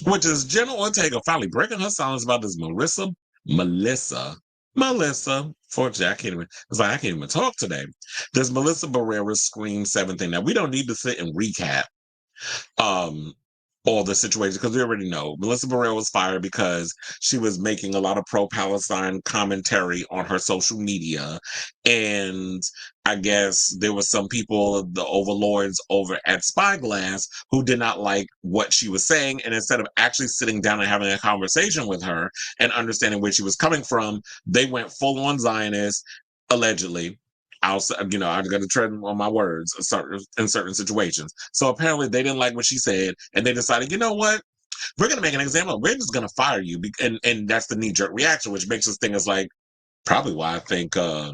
which is Jenna Ortega finally breaking her silence about this Melissa. Fortunately, I can't even. It's like I can't even talk today. This Melissa Barrera Scream 7 thing. Now we don't need to sit and recap um all the situations because we already know Melissa Barrera was fired because she was making a lot of pro-Palestine commentary on her social media, and I guess there were some people, the overlords over at Spyglass, who did not like what she was saying, and instead of actually sitting down and having a conversation with her and understanding where she was coming from, they went full on Zionist, allegedly. I'm going to tread on my words in certain situations. So apparently they didn't like what she said, and they decided, you know what? We're going to make an example. We're just going to fire you, and that's the knee jerk reaction, which makes us think it's like probably why I think that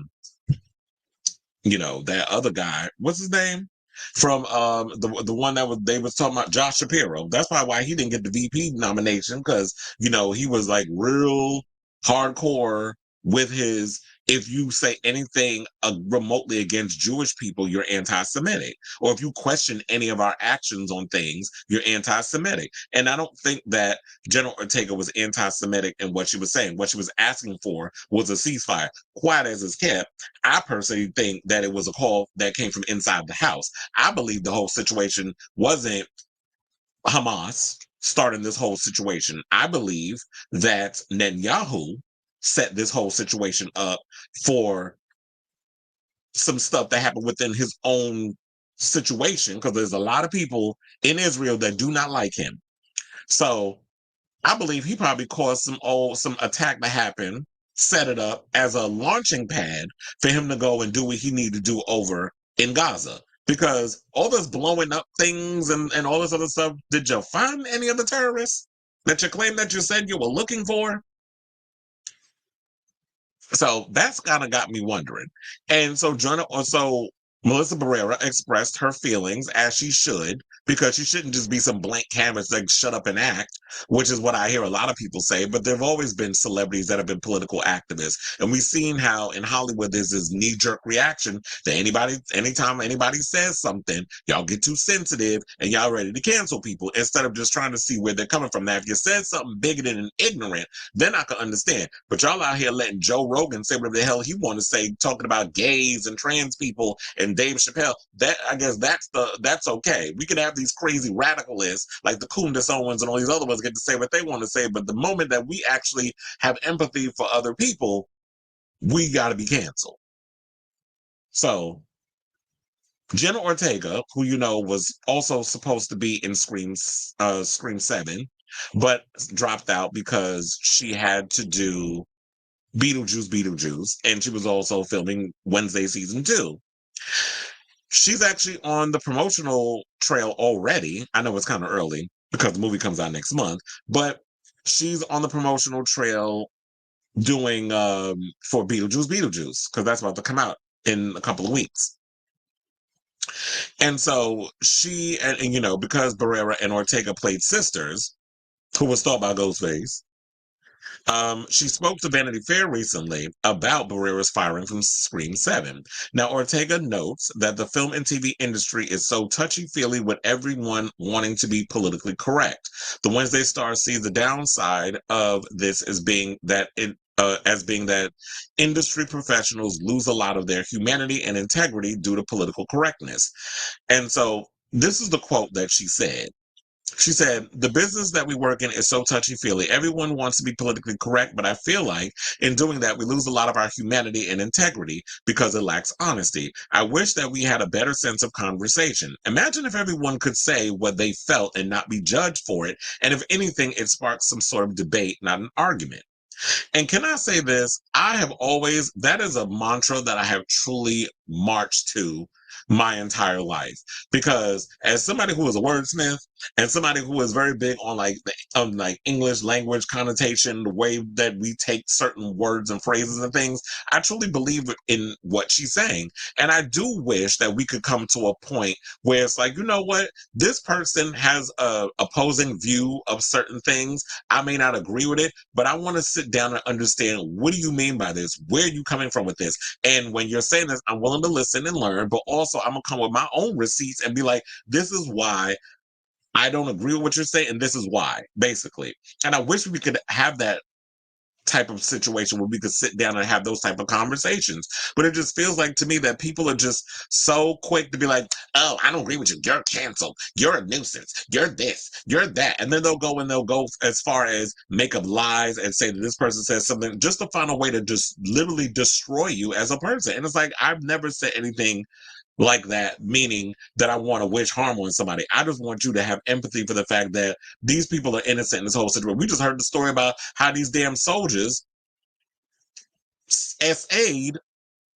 other guy, what's his name? From the one that they was talking about, Josh Shapiro. That's probably why he didn't get the VP nomination, because he was like real hardcore with his, if you say anything remotely against Jewish people, you're anti-Semitic, or if you question any of our actions on things, you're anti-Semitic. And I don't think that General Ortega was anti-Semitic in what she was saying. What she was asking for was a ceasefire. Quiet as it's kept, I personally think that it was a call that came from inside the house. I believe the whole situation wasn't Hamas starting this whole situation. I believe that Netanyahu set this whole situation up for some stuff that happened within his own situation, because there's a lot of people in Israel that do not like him. So I believe he probably caused some attack to happen, set it up as a launching pad for him to go and do what he needed to do over in Gaza. Because all this blowing up things and all this other stuff, did you find any of the terrorists that you claim that you said you were looking for? So that's kind of got me wondering. And so Melissa Barrera expressed her feelings, as she should, because she shouldn't just be some blank canvas like shut up and act, which is what I hear a lot of people say. But there have always been celebrities that have been political activists. And we've seen how in Hollywood there's this knee-jerk reaction that anytime anybody says something, y'all get too sensitive and y'all ready to cancel people instead of just trying to see where they're coming from. Now, if you said something bigoted and ignorant, then I can understand. But y'all out here letting Joe Rogan say whatever the hell he want to say, talking about gays and trans people and Dave Chappelle. That, I guess that's okay. We could have these crazy radicalists like the Kundis Owens and all these other ones get to say what they want to say. But the moment that we actually have empathy for other people, we got to be canceled. So Jenna Ortega, who was also supposed to be in Scream 7, but dropped out because she had to do Beetlejuice, and she was also filming Wednesday season 2. She's actually on the promotional trail already. I know it's kind of early because the movie comes out next month, but she's on the promotional trail doing for Beetlejuice, because that's about to come out in a couple of weeks. And so because Barrera and Ortega played sisters, who was thought by Ghostface, she spoke to Vanity Fair recently about Barrera's firing from Scream 7. Now, Ortega notes that the film and TV industry is so touchy-feely with everyone wanting to be politically correct. The Wednesday Star sees the downside of this as being that industry professionals lose a lot of their humanity and integrity due to political correctness. And so this is the quote that she said. She said, "The business that we work in is so touchy-feely. Everyone wants to be politically correct, but I feel like in doing that, we lose a lot of our humanity and integrity because it lacks honesty. I wish that we had a better sense of conversation. Imagine if everyone could say what they felt and not be judged for it, and if anything, it sparks some sort of debate, not an argument." And can I say this? That is a mantra that I have truly marched to my entire life. Because as somebody who is a wordsmith and somebody who is very big on like English language connotation, the way that we take certain words and phrases and things, I truly believe in what she's saying. And I do wish that we could come to a point where it's like, you know what? This person has a opposing view of certain things. I may not agree with it, but I want to sit down and understand, what do you mean by this? Where are you coming from with this? And when you're saying this, I'm willing to listen and learn, but also I'm going to come with my own receipts and be like, this is why I don't agree with what you're saying, and this is why, basically. And I wish we could have that type of situation where we could sit down and have those type of conversations. But it just feels like to me that people are just so quick to be like, oh, I don't agree with you. You're canceled. You're a nuisance. You're this. You're that. And then they'll go as far as make up lies and say that this person says something just to find a way to just literally destroy you as a person. And it's like, I've never said anything like that, meaning that I want to wish harm on somebody. I just want you to have empathy for the fact that these people are innocent in this whole situation. We just heard the story about how these damn soldiers SA'd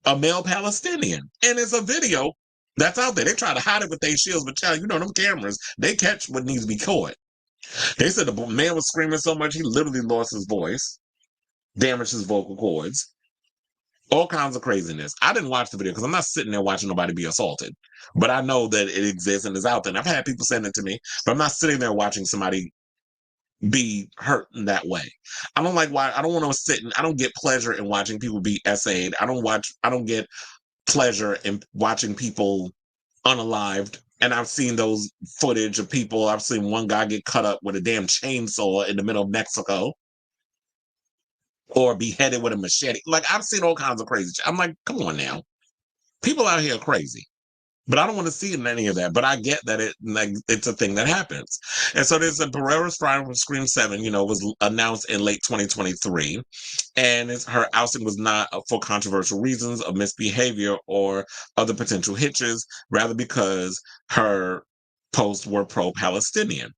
a male Palestinian. And it's a video that's out there. They try to hide it with their shields, but child, you know them cameras, they catch what needs to be caught. They said the man was screaming so much he literally lost his voice, damaged his vocal cords. All kinds of craziness. I didn't watch the video because I'm not sitting there watching nobody be assaulted. But I know that it exists and is out there. And I've had people send it to me, but I'm not sitting there watching somebody be hurt in that way. I don't like why I don't want to sit and I don't get pleasure in watching people be SA'd. I don't get pleasure in watching people unalived. And I've seen those footage of people. I've seen one guy get cut up with a damn chainsaw in the middle of Mexico or beheaded with a machete. Like I've seen all kinds of crazy shit. I'm like, come on now. People out here are crazy. But I don't want to see any of that. But I get that it's a thing that happens. And so there's a Barrera's firing from Scream 7, was announced in late 2023. And her ousting was not for controversial reasons of misbehavior or other potential hitches, rather because her posts were pro-Palestinian,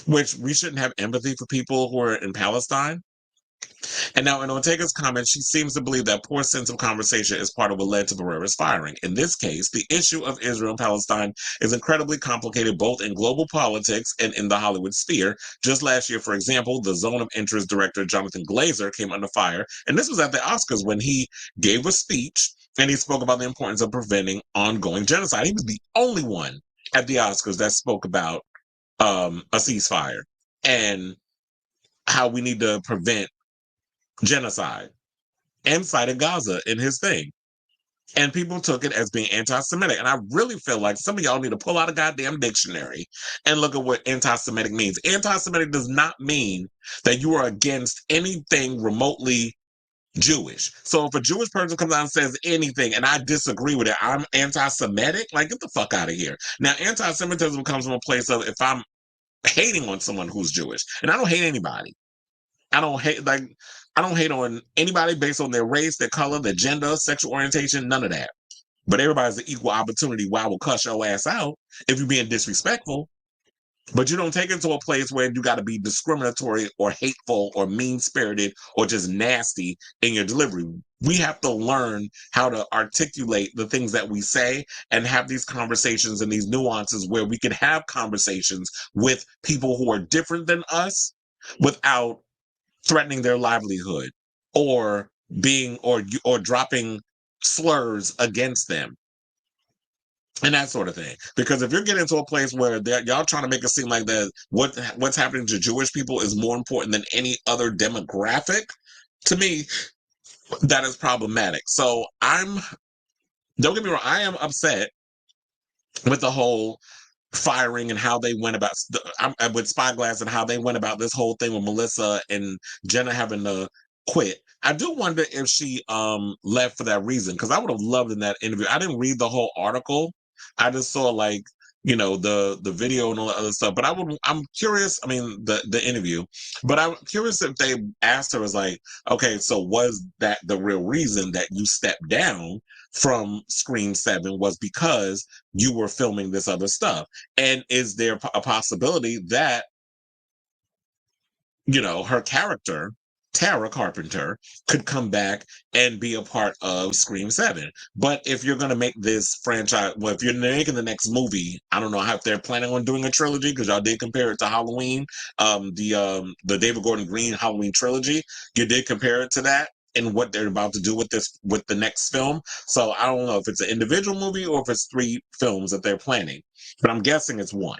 which we shouldn't have empathy for people who are in Palestine. And now in Ortega's comments, she seems to believe that poor sense of conversation is part of what led to Barrera's firing. In this case, the issue of Israel and Palestine is incredibly complicated both in global politics and in the Hollywood sphere. Just last year, for example, the Zone of Interest director Jonathan Glazer came under fire. And this was at the Oscars when he gave a speech and he spoke about the importance of preventing ongoing genocide. He was the only one at the Oscars that spoke about a ceasefire and how we need to prevent genocide and cited Gaza in his thing. And people took it as being anti-Semitic. And I really feel like some of y'all need to pull out a goddamn dictionary and look at what anti-Semitic means. Anti-Semitic does not mean that you are against anything remotely Jewish. So if a Jewish person comes out and says anything and I disagree with it, I'm anti-Semitic, like get the fuck out of here. Now, anti-Semitism comes from a place of if I'm hating on someone who's Jewish, and I don't hate anybody. I don't hate on anybody based on their race, their color, their gender, sexual orientation, none of that. But everybody's an equal opportunity where I will cuss your ass out if you're being disrespectful. But you don't take it to a place where you got to be discriminatory or hateful or mean-spirited or just nasty in your delivery. We have to learn how to articulate the things that we say and have these conversations and these nuances where we can have conversations with people who are different than us without threatening their livelihood or being or dropping slurs against them and that sort of thing. Because if you're getting to a place where y'all trying to make it seem like that what's happening to Jewish people is more important than any other demographic, to me, that is problematic. So don't get me wrong, I am upset with the whole firing and how they went about with Spyglass and how they went about this whole thing with Melissa and Jenna having to quit. I do wonder if she left for that reason because I would have loved in that interview. I didn't read the whole article. I just saw the video and all that other stuff. But I'm curious. I mean the interview, but I'm curious if they asked her, was like, okay, so was that the real reason that you stepped down from Scream 7 was because you were filming this other stuff? And is there a possibility that her character Tara Carpenter could come back and be a part of Scream 7. But if you're going to make this franchise, well, if you're making the next movie, I don't know if they're planning on doing a trilogy because y'all did compare it to Halloween, the David Gordon Green Halloween trilogy. You did compare it to that and what they're about to do with the next film. So I don't know if it's an individual movie or if it's 3 films that they're planning, but I'm guessing it's 1.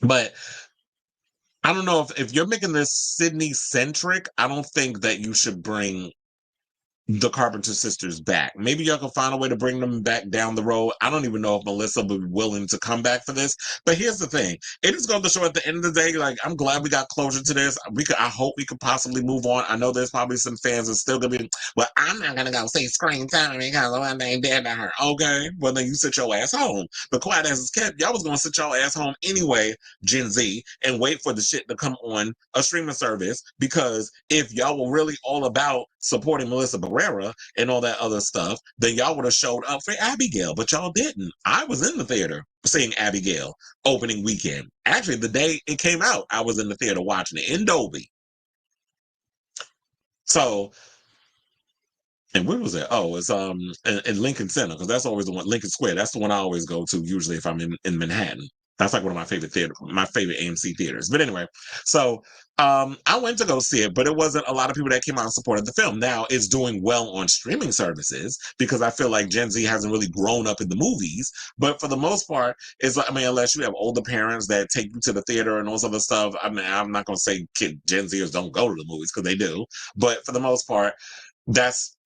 But I don't know if you're making this Sydney centric, I don't think that you should bring the Carpenter sisters back. Maybe y'all can find a way to bring them back down the road. I don't even know if Melissa would be willing to come back for this. But here's the thing. It is going to show at the end of the day, like, I'm glad we got closure to this. I hope we could possibly move on. I know there's probably some fans that still going to be, well, I'm not going to go see Scream 7 because of what they did to her. Okay, well, then you sit your ass home. But quiet as it's kept, y'all was going to sit your ass home anyway, Gen Z, and wait for the shit to come on a streaming service, because if y'all were really all about supporting Melissa Barrera and all that other stuff, then y'all would have showed up for Abigail, but y'all didn't. I was in the theater seeing Abigail opening weekend. Actually, the day it came out, I was in the theater watching it in Dolby. So, and where was it? Oh, it's in Lincoln Center, because that's always the one. Lincoln Square. That's the one I always go to usually if I'm in Manhattan. That's like one of my favorite AMC theaters. But anyway, so I went to go see it, but it wasn't a lot of people that came out and supported the film. Now it's doing well on streaming services because I feel like Gen Z hasn't really grown up in the movies. But for the most part, it's like, I mean, unless you have older parents that take you to the theater and all this other stuff. I mean, I'm not gonna say Gen Zers don't go to the movies, because they do. But for the most part, that's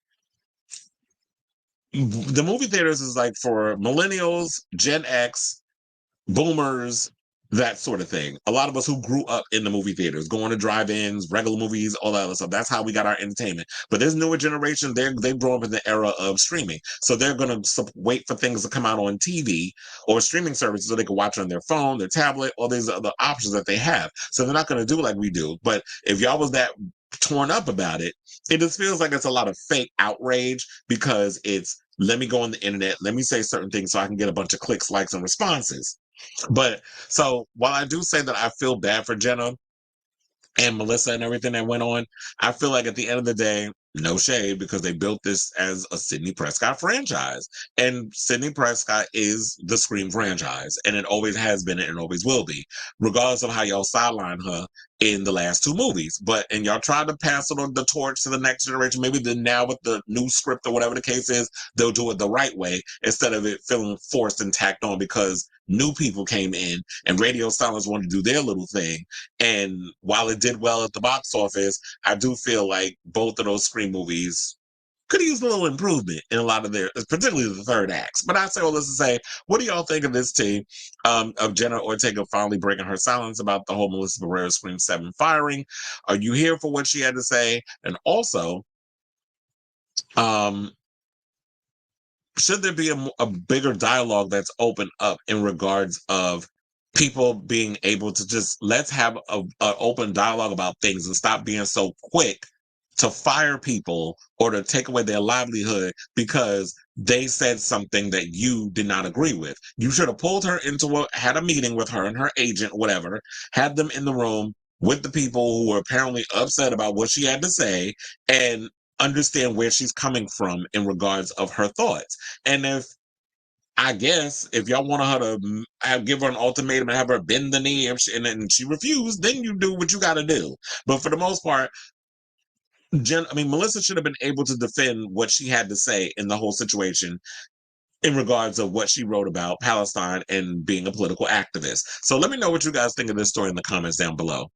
the movie theaters is like for millennials, Gen X, boomers, that sort of thing. A lot of us who grew up in the movie theaters, going to drive-ins, regular movies, all that other stuff. That's how we got our entertainment. But this newer generation, they've grown up in the era of streaming, so they're gonna wait for things to come out on TV or streaming services so they can watch it on their phone, their tablet, all these other options that they have. So they're not gonna do like we do. But if y'all was that torn up about it, it just feels like it's a lot of fake outrage, because it's, let me go on the internet, let me say certain things so I can get a bunch of clicks, likes, and responses. But so while I do say that I feel bad for Jenna and Melissa and everything that went on, I feel like at the end of the day, no shade, because they built this as a Sidney Prescott franchise. And Sidney Prescott is the Scream franchise, and it always has been and always will be, regardless of how y'all sideline her in the last two movies. But, and y'all tried to pass it on the torch to the next generation. Maybe now with the new script or whatever the case is, they'll do it the right way instead of it feeling forced and tacked on because new people came in and radio silence wanted to do their little thing. And while it did well at the box office, I do feel like both of those Scream movies could use a little improvement in a lot of their, particularly the third acts. But I say all this to say, what do y'all think of this team, of Jenna Ortega finally breaking her silence about the whole Melissa Barrera Scream 7 firing? Are you here for what she had to say? And also, um, should there be a bigger dialogue that's open up in regards of people being able to just, let's have a open dialogue about things and stop being so quick to fire people or to take away their livelihood because they said something that you did not agree with. You should have pulled her into had a meeting with her and her agent, whatever, had them in the room with the people who were apparently upset about what she had to say, and understand where she's coming from in regards of her thoughts. And I guess if y'all want her to give her an ultimatum and have her bend the knee, and she refused, then you do what you got to do. But for the most part, Melissa should have been able to defend what she had to say in the whole situation in regards of what she wrote about Palestine and being a political activist. So let me know what you guys think of this story in the comments down below.